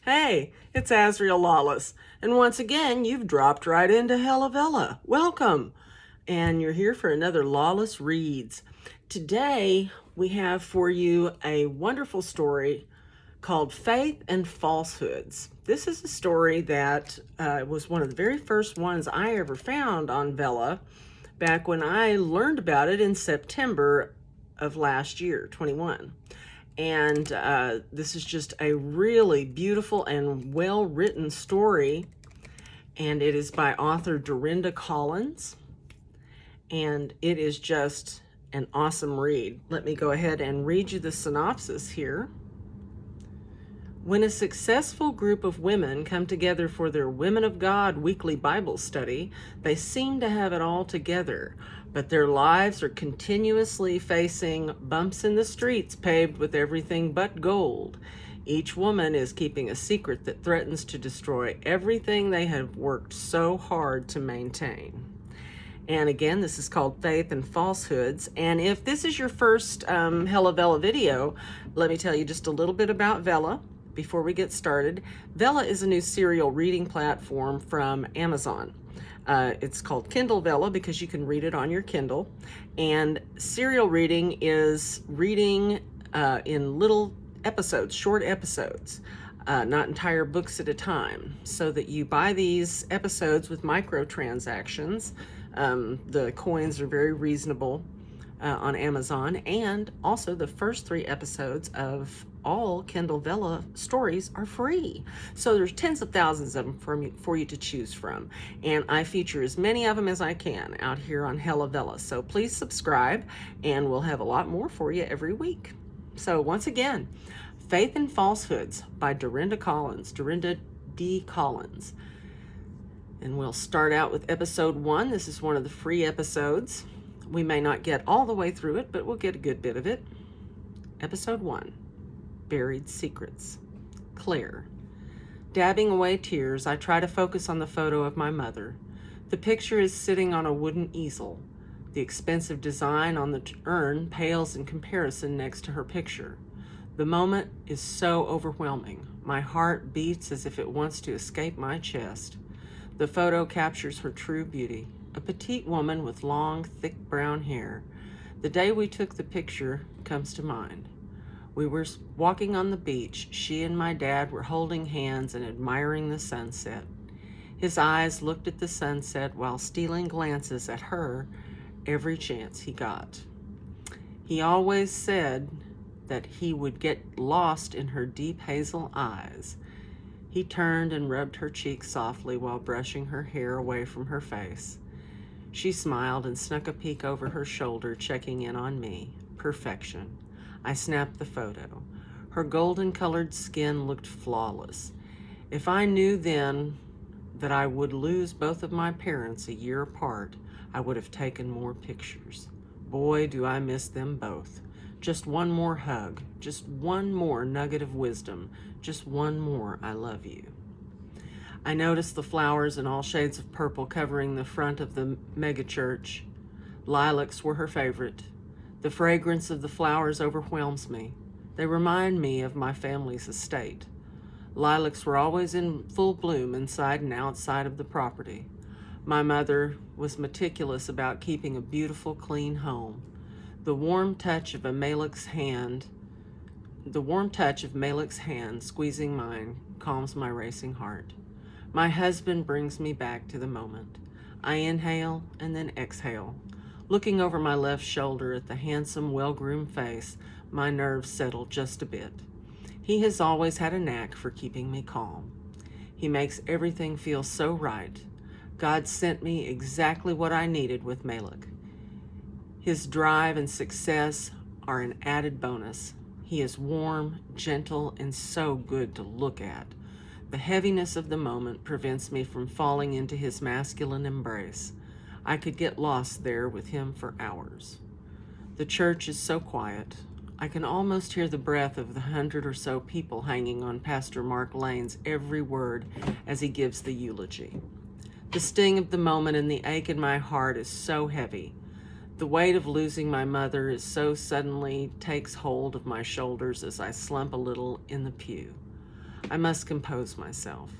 Hey, it's Azriel Lawless, and once again, you've dropped right into Vella. Welcome! And you're here for another Lawless Reads. Today, we have for you a wonderful story called Faith and Falsehoods. This is a story that was one of the very first ones I ever found on Vella back when I learned about it in September of last year, 21. And this is just a really beautiful and well-written story. And it is by author Dorinda Collins. And it is just an awesome read. Let me go ahead and read you the synopsis here. When a successful group of women come together for their Women of God weekly Bible study, they seem to have it all together, but their lives are continuously facing bumps in the streets paved with everything but gold. Each woman is keeping a secret that threatens to destroy everything they have worked so hard to maintain. And again, this is called Faith and Falsehoods. And if this is your first Vella video, let me tell you just a little bit about Vella before we get started. Vella is a new serial reading platform from Amazon. It's called Kindle Vella because you can read it on your Kindle. And serial reading is reading in little episodes, short episodes, not entire books at a time, so that you buy these episodes with microtransactions. The coins are very reasonable on Amazon, and also the first 3 episodes of all Kindle Vella stories are free. So there's tens of thousands of them for you to choose from, and I feature as many of them as I can out here on Vella. So please subscribe, and we'll have a lot more for you every week. So once again, Faith and Falsehoods by Dorinda D. Collins. And we'll start out with episode 1. This is one of the free episodes. We may not get all the way through it, but we'll get a good bit of it. Episode 1, Buried Secrets. Claire. Dabbing away tears, I try to focus on the photo of my mother. The picture is sitting on a wooden easel. The expensive design on the urn pales in comparison next to her picture. The moment is so overwhelming. My heart beats as if it wants to escape my chest. The photo captures her true beauty, a petite woman with long, thick brown hair. The day we took the picture comes to mind. We were walking on the beach. She and my dad were holding hands and admiring the sunset. His eyes looked at the sunset while stealing glances at her every chance he got. He always said that he would get lost in her deep hazel eyes. He turned and rubbed her cheek softly while brushing her hair away from her face. She smiled and snuck a peek over her shoulder, checking in on me. Perfection. I snapped the photo. Her golden-colored skin looked flawless. If I knew then that I would lose both of my parents a year apart, I would have taken more pictures. Boy, do I miss them both. Just one more hug, just one more nugget of wisdom, just one more I love you. I noticed the flowers in all shades of purple covering the front of the megachurch. Lilacs were her favorite. The fragrance of the flowers overwhelms me. They remind me of my family's estate. Lilacs were always in full bloom inside and outside of the property. My mother was meticulous about keeping a beautiful, clean home. The warm touch of Malik's hand squeezing mine calms my racing heart. My husband brings me back to the moment. I inhale and then exhale. Looking over my left shoulder at the handsome, well-groomed face, my nerves settle just a bit. He has always had a knack for keeping me calm. He makes everything feel so right. God sent me exactly what I needed with Malik. His drive and success are an added bonus. He is warm, gentle, and so good to look at. The heaviness of the moment prevents me from falling into his masculine embrace. I could get lost there with him for hours. The church is so quiet. I can almost hear the breath of the 100 or so people hanging on Pastor Mark Lane's every word as he gives the eulogy. The sting of the moment and the ache in my heart is so heavy. The weight of losing my mother is so suddenly takes hold of my shoulders as I slump a little in the pew. I must compose myself.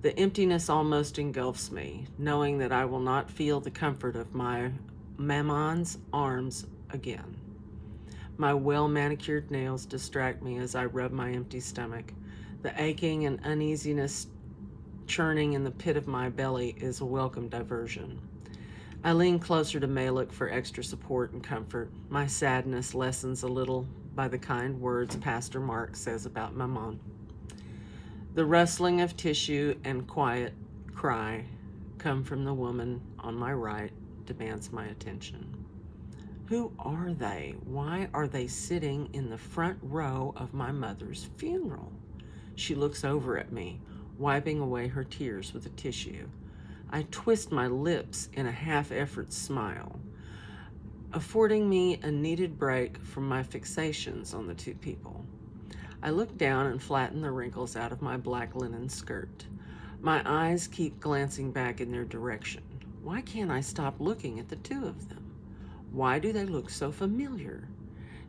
The emptiness almost engulfs me, knowing that I will not feel the comfort of my maman's arms again. My well-manicured nails distract me as I rub my empty stomach. The aching and uneasiness churning in the pit of my belly is a welcome diversion. I lean closer to Malik for extra support and comfort. My sadness lessens a little by the kind words Pastor Mark says about Maman. The rustling of tissue and quiet cry come from the woman on my right, demands my attention. Who are they? Why are they sitting in the front row of my mother's funeral? She looks over at me, wiping away her tears with a tissue. I twist my lips in a half-effort smile, affording me a needed break from my fixations on the two people. I look down and flatten the wrinkles out of my black linen skirt. My eyes keep glancing back in their direction. Why can't I stop looking at the two of them? Why do they look so familiar?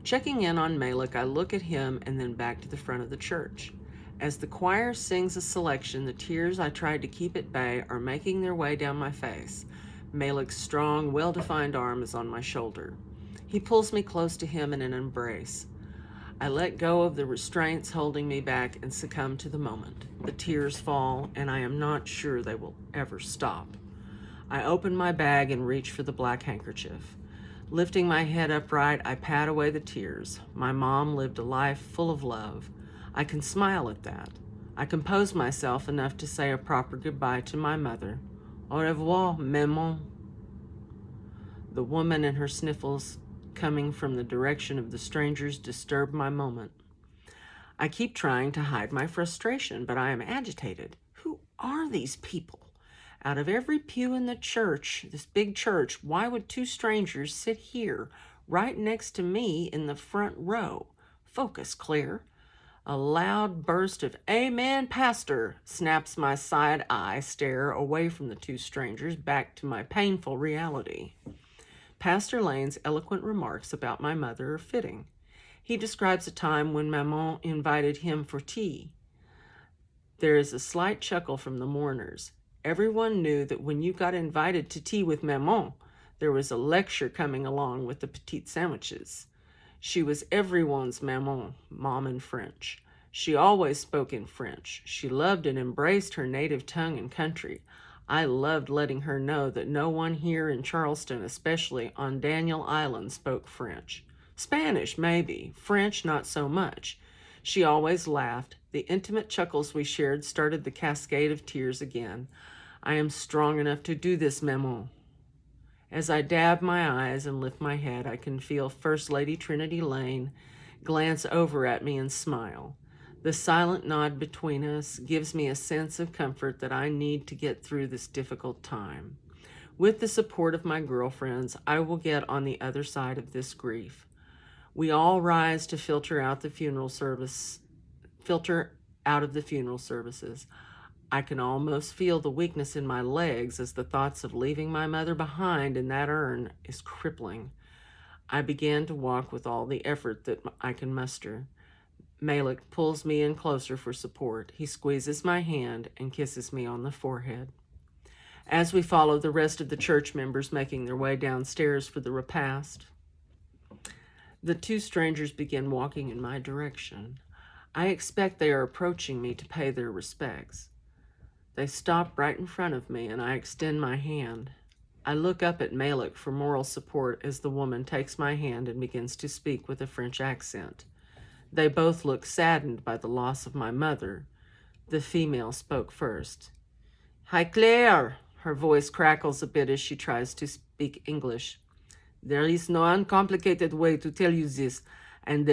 Checking in on Malik, I look at him and then back to the front of the church. As the choir sings a selection, the tears I tried to keep at bay are making their way down my face. Malik's strong, well-defined arm is on my shoulder. He pulls me close to him in an embrace. I let go of the restraints holding me back and succumb to the moment. The tears fall, and I am not sure they will ever stop. I open my bag and reach for the black handkerchief. Lifting my head upright, I pat away the tears. My mom lived a life full of love. I can smile at that. I compose myself enough to say a proper goodbye to my mother. Au revoir, maman. The woman and her sniffles coming from the direction of the strangers disturb my moment. I keep trying to hide my frustration, but I am agitated. Who are these people? Out of every pew in the church, this big church, why would two strangers sit here, right next to me in the front row? Focus, Claire. A loud burst of "Amen, Pastor," snaps my side-eye stare away from the two strangers back to my painful reality. Pastor Lane's eloquent remarks about my mother are fitting. He describes a time when Maman invited him for tea. There is a slight chuckle from the mourners. Everyone knew that when you got invited to tea with Maman, there was a lecture coming along with the petite sandwiches. She was everyone's maman, mom in French. She always spoke in French. She loved and embraced her native tongue and country. I loved letting her know that no one here in Charleston, especially on Daniel Island, spoke French. Spanish, maybe. French, not so much. She always laughed. The intimate chuckles we shared started the cascade of tears again. I am strong enough to do this, maman. As I dab my eyes and lift my head, I can feel First Lady Trinity Lane glance over at me and smile. The silent nod between us gives me a sense of comfort that I need to get through this difficult time. With the support of my girlfriends, I will get on the other side of this grief. We all rise to filter out of the funeral services. I can almost feel the weakness in my legs as the thoughts of leaving my mother behind in that urn is crippling. I began to walk with all the effort that I can muster. Malik pulls me in closer for support. He squeezes my hand and kisses me on the forehead. As we follow the rest of the church members making their way downstairs for the repast, the two strangers begin walking in my direction. I expect they are approaching me to pay their respects. They stop right in front of me, and I extend my hand. I look up at Malik for moral support as the woman takes my hand and begins to speak with a French accent. They both look saddened by the loss of my mother. The female spoke first. "Hi, Claire!" Her voice crackles a bit as she tries to speak English. "There is no uncomplicated way to tell you this, and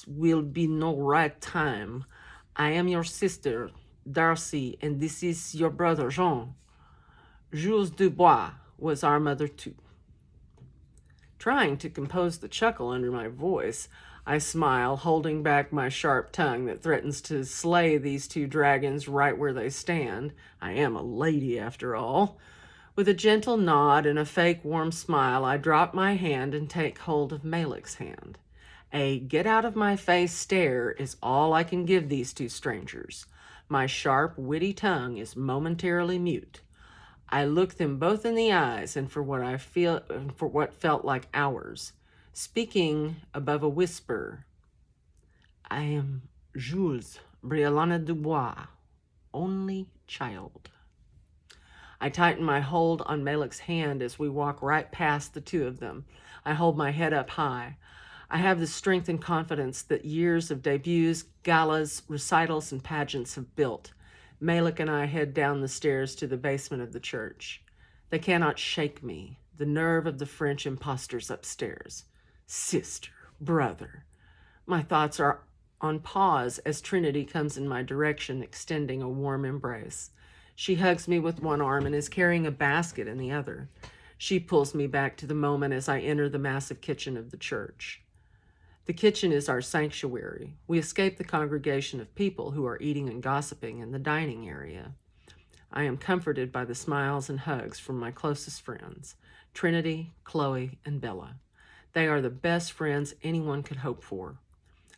will be no right time. I am your sister, Darcy, and this is your brother, Jean. Jules Dubois was our mother, too." Trying to compose the chuckle under my voice, I smile, holding back my sharp tongue that threatens to slay these two dragons right where they stand. I am a lady, after all. With a gentle nod and a fake warm smile, I drop my hand and take hold of Malik's hand. A get-out-of-my-face stare is all I can give these two strangers. My sharp, witty tongue is momentarily mute. I look them both in the eyes, and for what felt like hours, speaking above a whisper, I am Jules Briolana Dubois, only child. I tighten my hold on Malik's hand as we walk right past the two of them. I hold my head up high. I have the strength and confidence that years of debuts, galas, recitals, and pageants have built. Malik and I head down the stairs to the basement of the church. They cannot shake me, the nerve of the French impostors upstairs. Sister, brother. My thoughts are on pause as Trinity comes in my direction, extending a warm embrace. She hugs me with one arm and is carrying a basket in the other. She pulls me back to the moment as I enter the massive kitchen of the church. The kitchen is our sanctuary. We escape the congregation of people who are eating and gossiping in the dining area. I am comforted by the smiles and hugs from my closest friends, Trinity, Chloe, and Vella. They are the best friends anyone could hope for.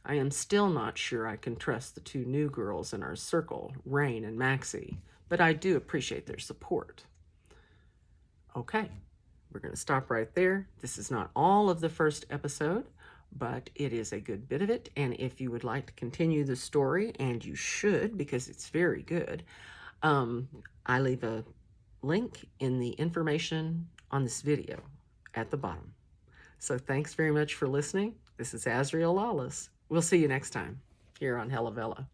I am still not sure I can trust the two new girls in our circle, Rain and Maxie, but I do appreciate their support. Okay, we're going to stop right there. This is not all of the first episode, but it is a good bit of it. And if you would like to continue the story, and you should because it's very good, I leave a link in the information on this video at the bottom. So thanks very much for listening. This is Azriel Lawless. We'll see you next time here on Vella.